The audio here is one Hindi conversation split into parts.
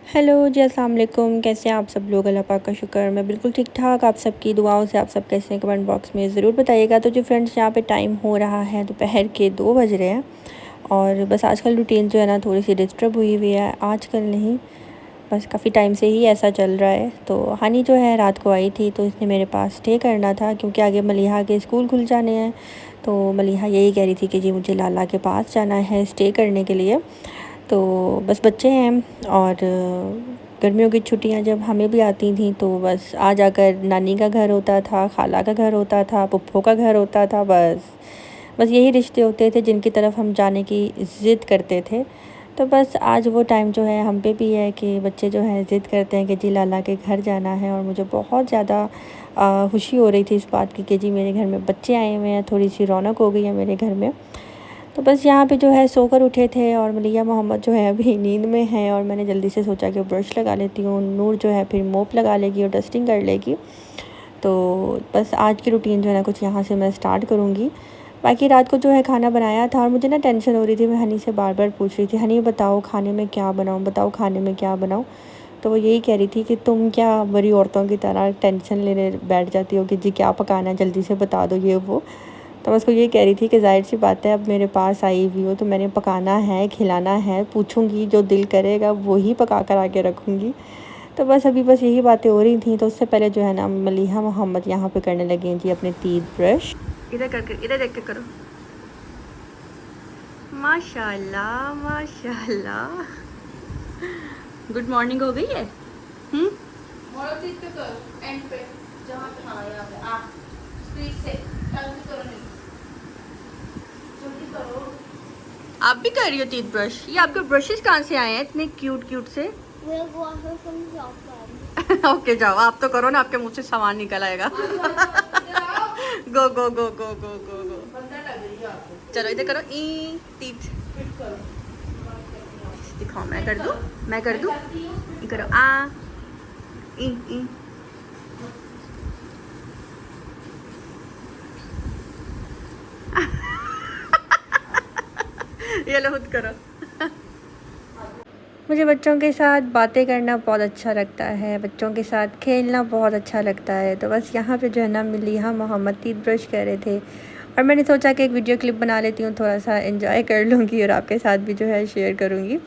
हेलो जी, अस्सलाम वालेकुम। कैसे हैं आप सब लोग? अल्लाह पाक का शुक्र, मैं बिल्कुल ठीक ठाक। आप सबकी दुआओं से आप सब कैसे हैं कमेंट बॉक्स में ज़रूर बताइएगा। तो जो फ्रेंड्स, यहाँ पे टाइम हो रहा है दोपहर के 2 बज रहे हैं और बस आजकल रूटीन जो है ना थोड़ी सी डिस्टर्ब हुई हुई है। आजकल नहीं, बस काफ़ी टाइम से ही ऐसा चल रहा है। तो हनी जो है रात को आई थी, तो इसने मेरे पास स्टे करना था क्योंकि आगे मलिहा के स्कूल खुल जाने हैं। तो मलिहा यही कह रही थी कि जी मुझे लाला के पास जाना है स्टे करने के लिए। तो बस बच्चे हैं और गर्मियों की छुट्टियां जब हमें भी आती थी तो बस आ जाकर नानी का घर होता था, खाला का घर होता था, पुप्पो का घर होता था। बस यही रिश्ते होते थे जिनकी तरफ हम जाने की ज़िद करते थे। तो बस आज वो टाइम जो है हम पे भी है कि बच्चे जो हैं ज़िद करते हैं कि जी लाला के घर जाना है। और मुझे बहुत ज़्यादा खुशी हो रही थी इस बात की कि जी मेरे घर में बच्चे आए हुए हैं, थोड़ी सी रौनक हो गई है मेरे घर में। तो बस यहाँ पे जो है सोकर उठे थे और मलिया मोहम्मद जो है अभी नींद में है और मैंने जल्दी से सोचा कि ब्रश लगा लेती हूँ। नूर जो है फिर मोप लगा लेगी और डस्टिंग कर लेगी। तो बस आज की रूटीन जो है ना कुछ यहाँ से मैं स्टार्ट करूँगी। बाकी रात को जो है खाना बनाया था और मुझे ना टेंशन हो रही थी। मैं हनी से बार बार पूछ रही थी, हनी बताओ खाने में क्या बनाऊँ, बताओ खाने में क्या बनाऊँ। तो वो यही कह रही थी कि तुम क्या बड़ी औरतों की तरह टेंशन लेने बैठ जाती हो कि जी क्या पकाना है, जल्दी से बता दो ये वो। तो मैं उसको ये कह रही थी कि ज़ाहिर सी बात है, अब मेरे पास आई हुई हो तो मैंने पकाना है, खिलाना है, पूछूंगी जो दिल करेगा वही पका कर आके रखूँगी। तो बस अभी बस यही बातें हो रही थी। तो उससे पहले जो है ना मलिहा मोहम्मद यहाँ पे करने लगी हैं जी अपने टीथ ब्रश। इधर करके, इधर देख के करो। माशाल्लाह माशाल्लाह, गुड मॉर्निंग हो गई है। हम्म, एंड पे जहाँ पे हाँ यहाँ पे आ स्पीड से जल्दी करो नहीं जल्दी करो। आप भी कर रही हो टीथ ब्रश? ये आपके ब्रशेस कहाँ से आए हैं इतने क्यूट क्यूट से? ओके जाओ, आप तो करो ना, आपके मुंह से सामान निकल आएगा। गो गो गो गो गो गो गो। चलो इधर करो, ई टीथ दिखाओ। मैं कर दूं, मैं कर दूं। ये करो आ ई ई। ये लो खुद करो। मुझे बच्चों के साथ बातें करना बहुत अच्छा लगता है, बच्चों के साथ खेलना बहुत अच्छा लगता है। तो बस यहाँ पे जो है ना मलिहा मोहम्मद टीथ ब्रश कर रहे थे और मैंने सोचा कि एक वीडियो क्लिप बना लेती हूँ, थोड़ा सा एंजॉय कर लूँगी और आपके साथ भी जो है शेयर करूँगी।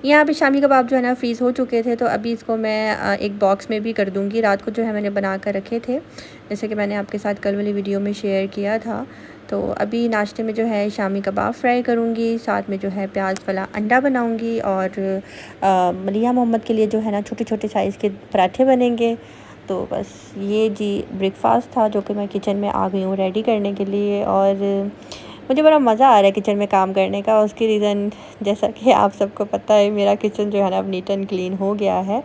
यहाँ पे शामी कबाब जो है ना फ्रीज़ हो चुके थे, तो अभी इसको मैं एक बॉक्स में भी कर दूँगी। रात को जो है मैंने बना कर रखे थे, जैसे कि मैंने आपके साथ कल वाली वीडियो में शेयर किया था। तो अभी नाश्ते में जो है शामी कबाब फ्राई करूँगी, साथ में जो है प्याज वाला अंडा बनाऊँगी और मलिहा मोहम्मद के लिए जो है ना छोटे छोटे साइज़ के पराठे बनेंगे। तो बस ये जी ब्रेकफास्ट था जो कि मैं किचन में आ गई हूँ रेडी करने के लिए। और मुझे बड़ा मज़ा आ रहा है किचन में काम करने का। उसकी रीज़न जैसा कि आप सबको पता है, मेरा किचन जो है ना अब नीट एंड क्लीन हो गया है।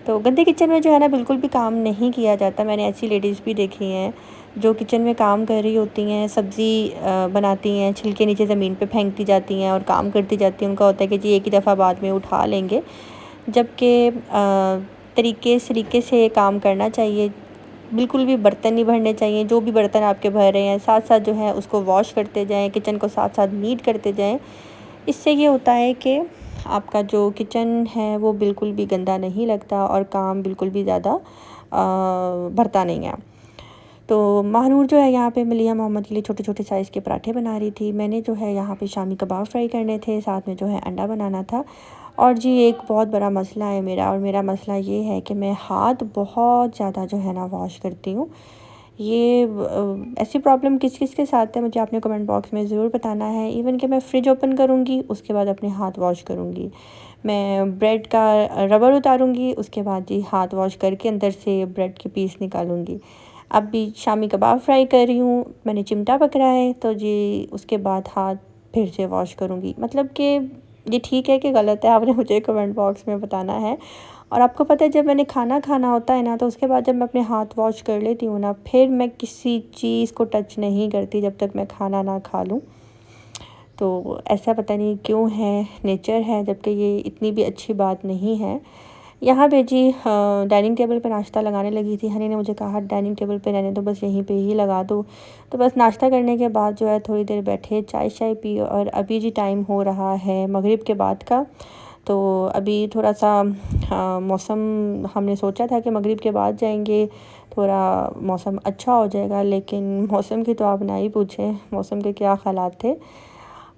तो गंदे किचन में जो है ना बिल्कुल भी काम नहीं किया जाता। मैंने ऐसी लेडीज़ भी देखी हैं जो किचन में काम कर रही होती हैं, सब्ज़ी बनाती हैं, छिलके नीचे ज़मीन पे फेंकती जाती हैं और काम करती जाती हैं। उनका होता है कि जी एक ही दफ़ा बाद में उठा लेंगे, जबकि तरीके सलीके से काम करना चाहिए। बिल्कुल भी बर्तन नहीं भरने चाहिए। जो भी बर्तन आपके भर रहे हैं साथ साथ जो है उसको वॉश करते जाएं, किचन को साथ साथ नीट करते जाएं। इससे ये होता है कि आपका जो किचन है वो बिल्कुल भी गंदा नहीं लगता और काम बिल्कुल भी ज़्यादा भरता नहीं है। तो महानूर जो है यहाँ पे मलिहा मोहम्मद के लिए छोटे छोटे साइज़ के पराठे बना रही थी। मैंने जो है यहाँ पे शामी कबाब फ्राई करने थे, साथ में जो है अंडा बनाना था। और जी एक बहुत बड़ा मसला है मेरा, और मेरा मसला ये है कि मैं हाथ बहुत ज़्यादा जो है ना वॉश करती हूँ। ये ऐसी प्रॉब्लम किस किस के साथ है मुझे आपने कमेंट बॉक्स में ज़रूर बताना है। इवन कि मैं फ्रिज ओपन करूँगी उसके बाद अपने हाथ वॉश करूँगी, मैं ब्रेड का रबर उतारूँगी उसके बाद जी हाथ वॉश करके अंदर से ब्रेड के पीस निकालूँगी। अब भी शामी कबाब फ्राई कर रही हूँ, मैंने चिमटा पकड़ा है तो जी उसके बाद हाथ फिर से वॉश करूँगी। मतलब कि ये ठीक है कि गलत है, आपने मुझे कमेंट बॉक्स में बताना है। और आपको पता है जब मैंने खाना खाना होता है ना तो उसके बाद जब मैं अपने हाथ वॉश कर लेती हूँ ना, फिर मैं किसी चीज़ को टच नहीं करती जब तक मैं खाना ना खा लूँ। तो ऐसा पता नहीं क्यों है, नेचर है, जबकि ये इतनी भी अच्छी बात नहीं है। यहाँ पे जी डाइनिंग टेबल पे नाश्ता लगाने लगी थी। हनी ने मुझे कहा डाइनिंग टेबल पे रहने दो, बस यहीं पे ही लगा दो। तो बस नाश्ता करने के बाद जो है थोड़ी देर बैठे, चाय शाय पी और अभी जी टाइम हो रहा है मगरिब के बाद का। तो अभी थोड़ा सा मौसम हमने सोचा था कि मगरिब के बाद जाएंगे, थोड़ा मौसम अच्छा हो जाएगा, लेकिन मौसम की तो आप ना ही पूछें, मौसम के क्या हालात थे।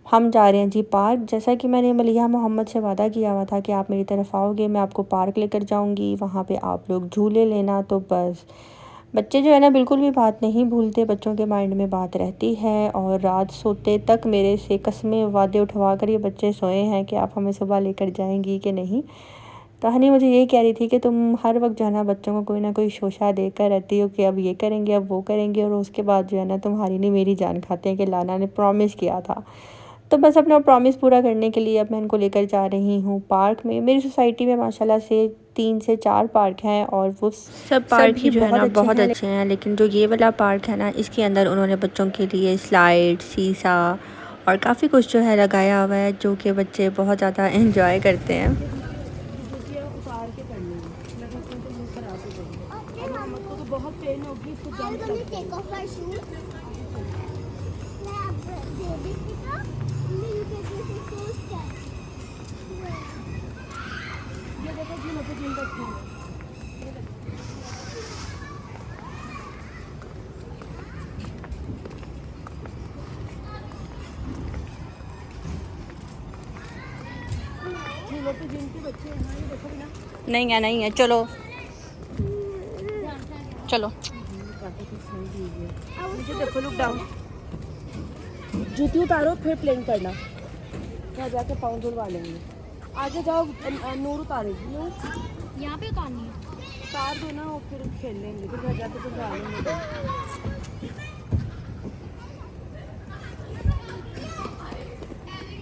हम जा रहे हैं जी पार्क। जैसा कि मैंने मलिहा मोहम्मद से वादा किया हुआ था कि आप मेरी तरफ आओगे, मैं आपको पार्क लेकर जाऊंगी, वहाँ पे आप लोग झूले लेना। तो बस बच्चे जो है ना बिल्कुल भी बात नहीं भूलते, बच्चों के माइंड में बात रहती है, और रात सोते तक मेरे से कस्में वादे उठवा कर ये बच्चे सोए हैं कि आप हमें सुबह लेकर जाएंगी कि नहीं। तो हनी मुझे यही कह रही थी कि तुम हर वक्त जो है ना बच्चों को कोई ना कोई शोशा देकर रहती हो कि अब ये करेंगे, अब वो करेंगे, और उसके बाद जो है ना तुम्हारी नहीं मेरी जान खाते हैं कि लाना ने प्रॉमिस किया था। तो बस अपना प्रॉमिस पूरा करने के लिए अब मैं इनको लेकर जा रही हूँ पार्क में। मेरी सोसाइटी में माशाल्लाह से 3 से 4 पार्क हैं, और वो सब पार्क ही जो है ना बहुत अच्छे हैं, लेकिन जो ये वाला पार्क है ना, इसके अंदर उन्होंने बच्चों के लिए स्लाइड, सीसा और काफ़ी कुछ जो है लगाया हुआ है, जो कि बच्चे बहुत ज़्यादा एंजॉय करते हैं। नहीं है, चलो चलो। मुझे देखो, लुक डाउन। जूती उतारो फिर प्लेन करना, यहाँ जाके पाँव धुलवा लेंगे। आगे जाओ, नूर उतारेगी। नूर यहाँ पे उतारनी है, उतार दो ना, और फिर खेल लेंगे, फिर घर जाके धुलवा लेंगे।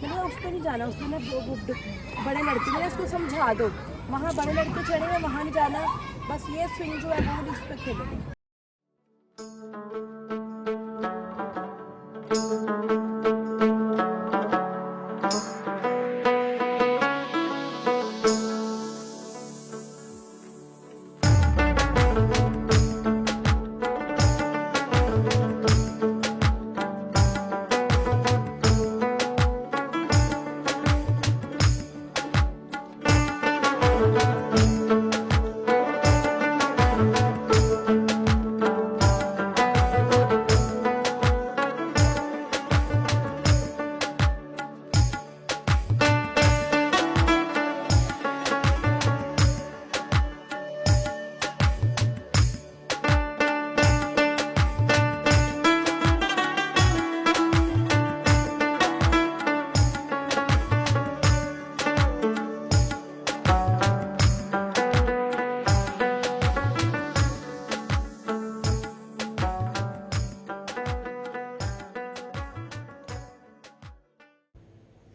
मैंने उस पर नहीं जाना, उसको ना बड़े लड़के, मैंने उसको समझा दो, वहाँ बड़े लड़के चढ़े, वहाँ नहीं जाना, बस ये स्विंग जो है वो इस पर खेलेंगे।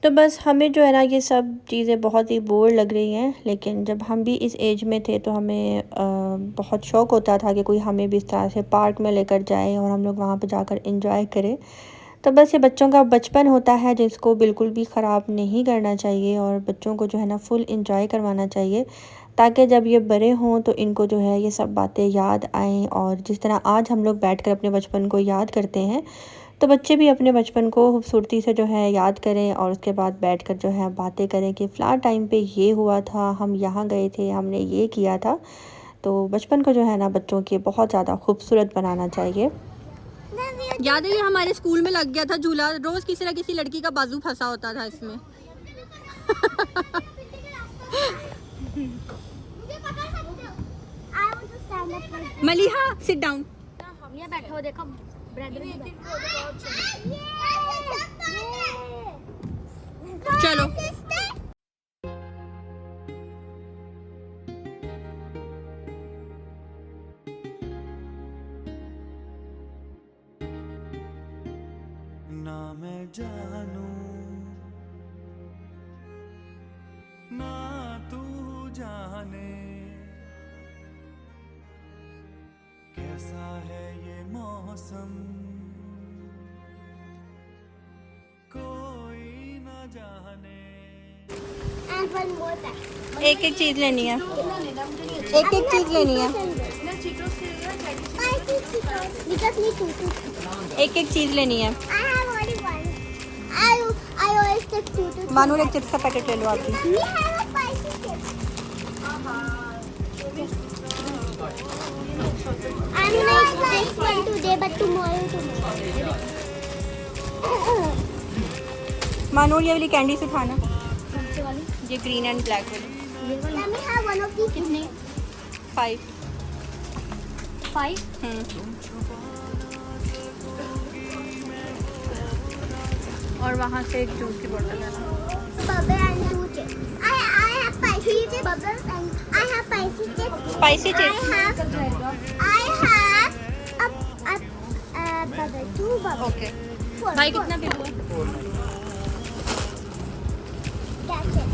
तो बस हमें जो है ना ये सब चीज़ें बहुत ही बोर लग रही हैं, लेकिन जब हम भी इस एज में थे तो हमें बहुत शौक़ होता था कि कोई हमें भी इस तरह से पार्क में लेकर जाए और हम लोग वहाँ पे जाकर एंजॉय करें। तो बस ये बच्चों का बचपन होता है जिसको बिल्कुल भी ख़राब नहीं करना चाहिए, और बच्चों को जो है ना फुल एंजॉय करवाना चाहिए, ताकि जब ये बड़े हों तो इनको जो है ये सब बातें याद आएँ। और जिस तरह आज हम लोग बैठकर अपने बचपन को याद करते हैं, तो बच्चे भी अपने बचपन को खूबसूरती से जो है याद करें, और उसके बाद बैठकर जो है बातें करें कि फ़लाँ टाइम पे ये हुआ था, हम यहाँ गए थे, हमने ये किया था। तो बचपन को जो है ना बच्चों के बहुत ज़्यादा खूबसूरत बनाना चाहिए। याद है ये हमारे स्कूल में लग गया था झूला, रोज किसी ना किसी लड़की का बाजू फंसा होता था इसमें। मलिहा सिट डाउन, ये बैठो, देखो चलो। ना मैं जानू ना तू जाने कैसा है ये मौसम, कोई ना जाने। एक एक चीज लेनी है, एक एक चीज लेनी है, एक एक चीज लेनी है। मानू एक चिप्स का पैकेट ले लो आपकी। today, but tomorrow. मानूर ये वाली कैंडी से खाना, कौन वाली? ये ग्रीन एंड ब्लैक वाली। Let me have one of these. कितने? 5। 5. और वहाँ से एक जूस की बोतल है ना। Bubble and 2 chips. I have spicy chips. Bubbles and I have spicy chips. Spicy chips? I have bubble, 2 bubbles. Okay. 4. भाई कितना बिल हुआ? That's it.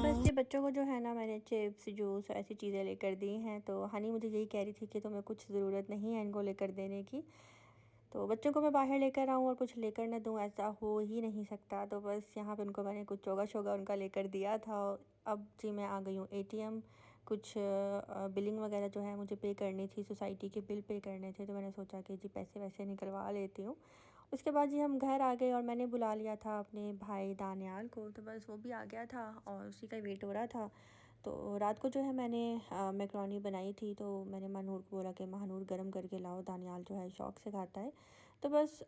बस ये बच्चों को जो है ना मैंने चिप्स जूस ऐसी चीज़ें लेकर दी हैं। तो हनी मुझे यही कह रही थी कि तुम्हें कुछ ज़रूरत नहीं है इनको लेकर देने की, तो बच्चों को मैं बाहर लेकर आऊँ और कुछ लेकर ना दूँ, ऐसा हो ही नहीं सकता। तो बस यहाँ पे उनको मैंने कुछ चोगा शोगा उनका लेकर दिया था। अब जी मैं आ गई हूँ ATM, कुछ बिलिंग वगैरह जो है मुझे पे करनी थी, सोसाइटी के बिल पे करने थे, तो मैंने सोचा कि जी पैसे वैसे निकलवा लेती हूँ। उसके बाद जी हम घर आ गए और मैंने बुला लिया था अपने भाई दानियाल को, तो बस वो भी आ गया था और उसी का वेट हो रहा था। तो रात को जो है मैंने मैकरोनी बनाई थी, तो मैंने महानूर को बोला कि महानूर गरम करके लाओ, दानियाल जो है शौक़ से खाता है। तो बस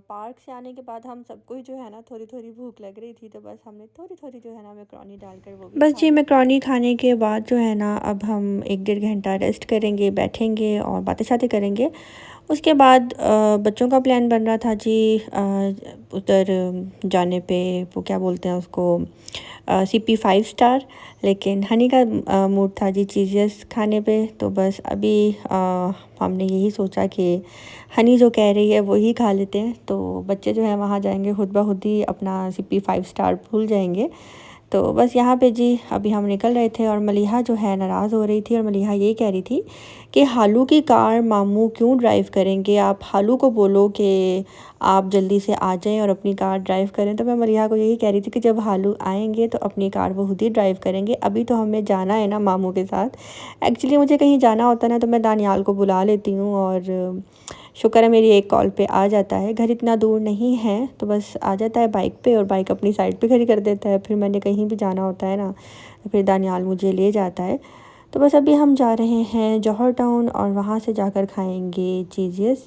पार्क से आने के बाद हम सबको ही जो है ना थोड़ी थोड़ी भूख लग रही थी, तो बस हमने थोड़ी थोड़ी जो है ना मैकरोनी डालकर वो बस जी मैकरोनी खाने के बाद जो है ना अब हम 1-1.5 घंटा रेस्ट करेंगे, बैठेंगे और बातें शातें करेंगे। उसके बाद बच्चों का प्लान बन रहा था जी उधर जाने पे, वो क्या बोलते हैं उसको, CP 5 स्टार, लेकिन हनी का मूड था जी चीज़ेस खाने पे। तो बस अभी हमने यही सोचा कि हनी जो कह रही है वही खा लेते हैं। तो बच्चे जो है वहाँ जाएंगे खुद ब खुद ही अपना CP 5 स्टार भूल जाएंगे। तो बस यहाँ पे जी अभी हम निकल रहे थे और मलिहा जो है नाराज़ हो रही थी और मलिहा ये कह रही थी कि हालू की कार मामू क्यों ड्राइव करेंगे, आप हालू को बोलो कि आप जल्दी से आ जाएं और अपनी कार ड्राइव करें। तो मैं मलिहा को यही कह रही थी कि जब हालू आएंगे तो अपनी कार वो खुद ही ड्राइव करेंगे, अभी तो हमें जाना है ना मामू के साथ। एक्चुअली मुझे कहीं जाना होता ना तो मैं दानियाल को बुला लेती हूँ और शुक्र है मेरी एक कॉल पे आ जाता है। घर इतना दूर नहीं है तो बस आ जाता है बाइक पे और बाइक अपनी साइड पे खड़ी कर देता है। फिर मैंने कहीं भी जाना होता है ना तो फिर दानियाल मुझे ले जाता है। तो बस अभी हम जा रहे हैं जौहर टाउन और वहाँ से जाकर खाएंगे चीज़ियस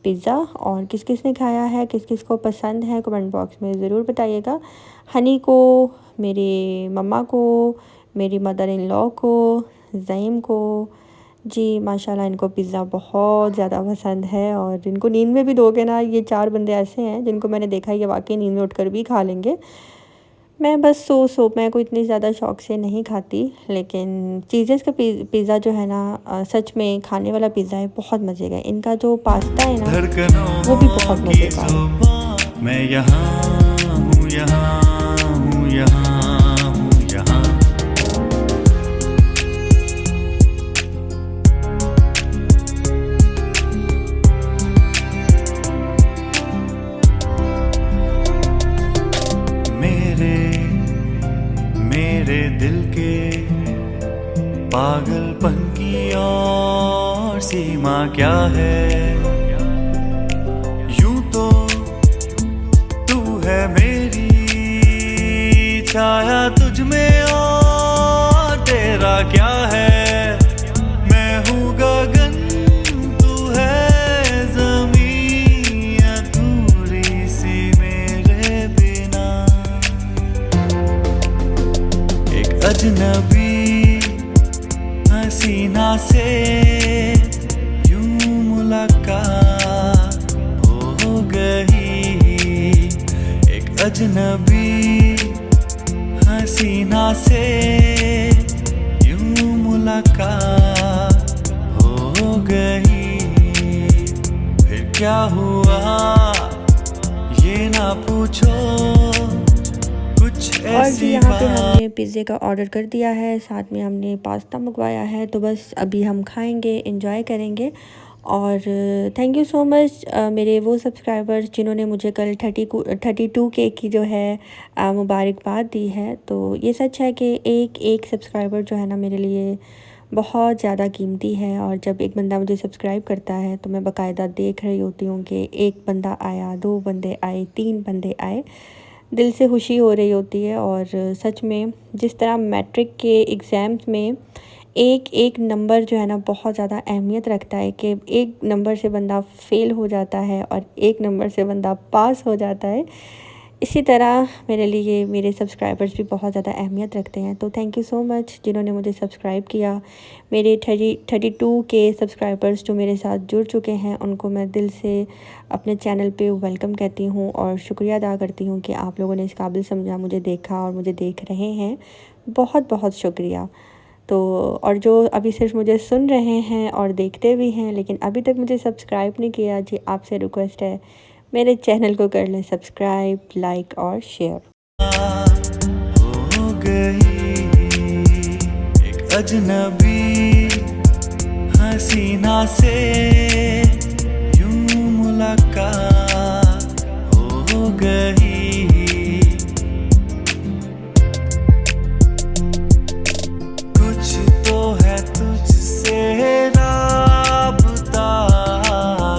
पिज़्ज़ा। और किस किस ने खाया है, किस किस को पसंद है, कमेंट बॉक्स में ज़रूर बताइएगा। हनी को, मेरी मम्मा को, मेरी मदर इन लॉ को, ज़ईम को जी माशाल्लाह इनको पिज़्ज़ा बहुत ज़्यादा पसंद है। और इनको नींद में भी दोगे ना, ये 4 बंदे ऐसे हैं जिनको मैंने देखा है ये वाकई नींद में उठकर भी खा लेंगे। मैं बस मैं कोई इतनी ज़्यादा शौक़ से नहीं खाती, लेकिन चीज़ेस का पिज़्ज़ा जो है ना सच में खाने वाला पिज़्ज़ा है, बहुत मज़े का। इनका जो पास्ता है ना वो भी बहुत मज़े का है। मैं यहाँ हूँ, यहाँ हूँ, यहाँ हूँ, यहाँ। मेरे दिल के पागलपन की और सीमा क्या है, यूं तो तू है मेरी छाया तुझ में और तेरा क्या है। मैं हूँ गगन तू है ज़मीं, अधूरी सी मेरे बिना। एक अजनबी हसीना से यूं मुलाकात हो गई, एक अजनबी हसीना से यूं मुलाकात हो गई। फिर क्या हुआ ये ना पूछो, कुछ और जी ऐसी यहाँ पे बात। हमने पिज़्ज़े का ऑर्डर कर दिया है, साथ में हमने पास्ता मंगवाया है। तो बस अभी हम खाएंगे, एंजॉय करेंगे। और थैंक यू सो मच मेरे वो सब्सक्राइबर्स जिन्होंने मुझे कल 32K की जो है मुबारकबाद दी है। तो ये सच है कि एक सब्सक्राइबर जो है ना मेरे लिए बहुत ज़्यादा कीमती है। और जब एक बंदा मुझे सब्सक्राइब करता है तो मैं बाकायदा देख रही होती हूँ कि एक बंदा आया, 2 बंदे आए, 3 बंदे आए, दिल से खुशी हो रही होती है। और सच में जिस तरह मैट्रिक के एग्ज़ाम्स में एक एक नंबर जो है ना बहुत ज़्यादा अहमियत रखता है कि एक नंबर से बंदा फ़ेल हो जाता है और एक नंबर से बंदा पास हो जाता है। इसी तरह मेरे लिए मेरे सब्सक्राइबर्स भी बहुत ज़्यादा अहमियत रखते हैं। तो थैंक यू सो मच जिन्होंने मुझे सब्सक्राइब किया। मेरे 32 के सब्सक्राइबर्स जो मेरे साथ जुड़ चुके हैं उनको मैं दिल से अपने चैनल पे वेलकम कहती हूँ और शुक्रिया अदा करती हूँ कि आप लोगों ने इस काबिल समझा, मुझे देखा और मुझे देख रहे हैं। बहुत बहुत शुक्रिया। तो और जो अभी सिर्फ मुझे सुन रहे हैं और देखते भी हैं लेकिन अभी तक मुझे सब्सक्राइब नहीं किया, जी आपसे रिक्वेस्ट है मेरे चैनल को कर लें सब्सक्राइब, लाइक और शेयर। हो गई एक अजनबी हसीना से यूं मुलाकात हो गई। कुछ तो है तुझसे राबता,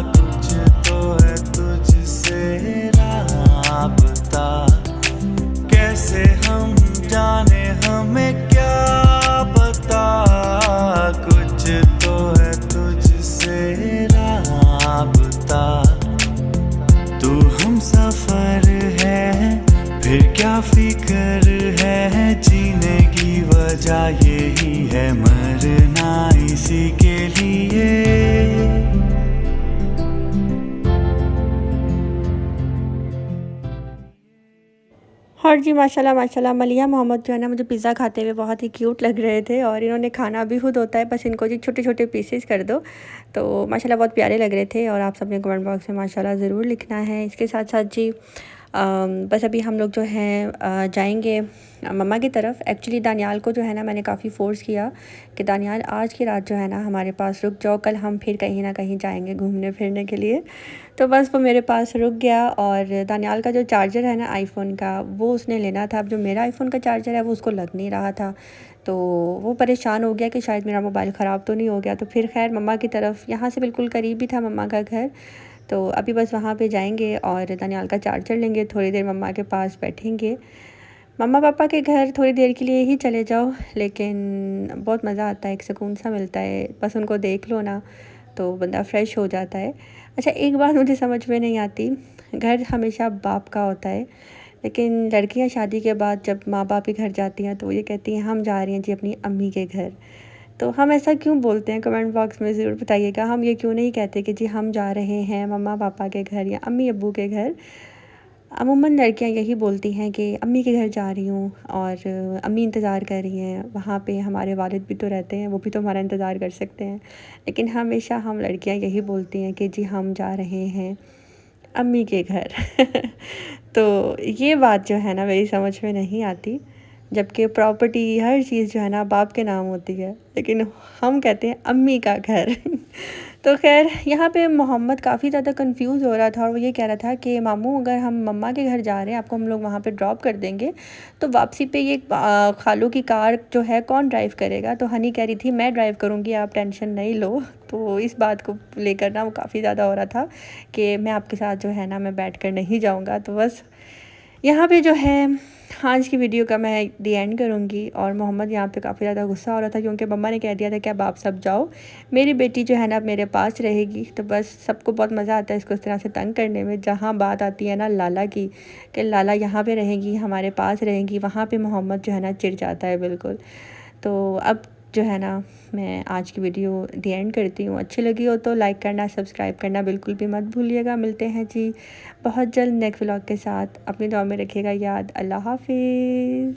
कुछ तो है तुझसे राबता। कैसे हम जाने हमें क्या पता, कुछ तो है तुझसे राबता। तू हम सफर है फिर क्या फिक्र है, जीने की वजह यही है मरना इसी के लिए। और जी माशाल्लाह माशाल्लाह मलिया मोहम्मद जो है ना मुझे पिज़्ज़ा खाते हुए बहुत ही क्यूट लग रहे थे और इन्होंने खाना भी खुद होता है, बस इनको जी छोटे छोटे पीसेस कर दो। तो माशाल्लाह बहुत प्यारे लग रहे थे और आप सबने कमेंट बॉक्स में माशाल्लाह ज़रूर लिखना है। इसके साथ साथ जी बस अभी हम लोग जो हैं जाएंगे मम्मा की तरफ। एक्चुअली दानियाल को जो है ना मैंने काफ़ी फ़ोर्स किया कि दानियाल आज की रात जो है ना हमारे पास रुक जाओ, कल हम फिर कहीं ना कहीं जाएंगे घूमने फिरने के लिए। तो बस वो मेरे पास रुक गया और दानियाल का जो चार्जर है ना आईफ़ोन का वो उसने लेना था। अब जो मेरा आईफ़ोन का चार्जर है वो उसको लग नहीं रहा था, तो वो परेशान हो गया कि शायद मेरा मोबाइल ख़राब तो नहीं हो गया। तो फिर खैर मम्मा की तरफ, यहाँ से बिल्कुल करीब ही था मम्मा का घर, तो अभी बस वहाँ पे जाएंगे और दानियाल का चार्जर लेंगे, थोड़ी देर मम्मा के पास बैठेंगे। मम्मा पापा के घर थोड़ी देर के लिए ही चले जाओ लेकिन बहुत मज़ा आता है, एक सुकून सा मिलता है, बस उनको देख लो ना तो बंदा फ्रेश हो जाता है। अच्छा एक बात मुझे समझ में नहीं आती, घर हमेशा बाप का होता है लेकिन लड़कियां शादी के बाद जब माँ बाप के घर जाती हैं तो वो ये कहती हैं हम जा रही हैं जी अपनी अम्मी के घर। तो हम ऐसा क्यों बोलते हैं कमेंट बॉक्स में ज़रूर बताइएगा। हम ये क्यों नहीं कहते कि जी हम जा रहे हैं मम्मा पापा के घर या अम्मी अब्बू के घर। अमूमन लड़कियां यही बोलती हैं कि अम्मी के घर जा रही हूँ और अम्मी इंतज़ार कर रही हैं, वहाँ पे हमारे वालिद भी तो रहते हैं, वो भी तो हमारा इंतज़ार कर सकते हैं। लेकिन हमेशा हम लड़कियां यही बोलती हैं कि जी हम जा रहे हैं अम्मी के घर। तो ये बात जो है ना मेरी समझ में नहीं आती, जबकि प्रॉपर्टी हर चीज़ जो है ना बाप के नाम होती है लेकिन हम कहते हैं अम्मी का घर। तो खैर यहाँ पे मोहम्मद काफ़ी ज़्यादा कंफ्यूज हो रहा था और वो ये कह रहा था कि मामू अगर हम मम्मा के घर जा रहे हैं आपको हम लोग वहाँ पे ड्रॉप कर देंगे तो वापसी पे ये खालू की कार जो है कौन ड्राइव करेगा। तो हनी कह रही थी मैं ड्राइव करूँगी आप टेंशन नहीं लो। तो इस बात को लेकर ना वो काफ़ी ज़्यादा हो रहा था कि मैं आपके साथ जो है ना मैं बैठ कर नहीं जाऊँगा। तो बस यहाँ पे जो है आज की वीडियो का मैं दी एंड करूँगी और मोहम्मद यहाँ पे काफ़ी ज़्यादा गुस्सा हो रहा था क्योंकि मम्मा ने कह दिया था कि अब आप सब जाओ, मेरी बेटी जो है ना अब मेरे पास रहेगी। तो बस सबको बहुत मज़ा आता है इसको इस तरह से तंग करने में। जहाँ बात आती है ना लाला की कि लाला यहाँ पे रहेंगी हमारे पास रहेंगी, वहाँ पे मोहम्मद जो है ना चिढ़ जाता है बिल्कुल। तो अब जो है ना मैं आज की वीडियो दी एंड करती हूँ। अच्छी लगी हो तो लाइक करना, सब्सक्राइब करना बिल्कुल भी मत भूलिएगा। मिलते हैं जी बहुत जल्द नेक्स्ट व्लॉग के साथ, अपनी दुआ में रखिएगा याद। अल्लाह हाफिज़।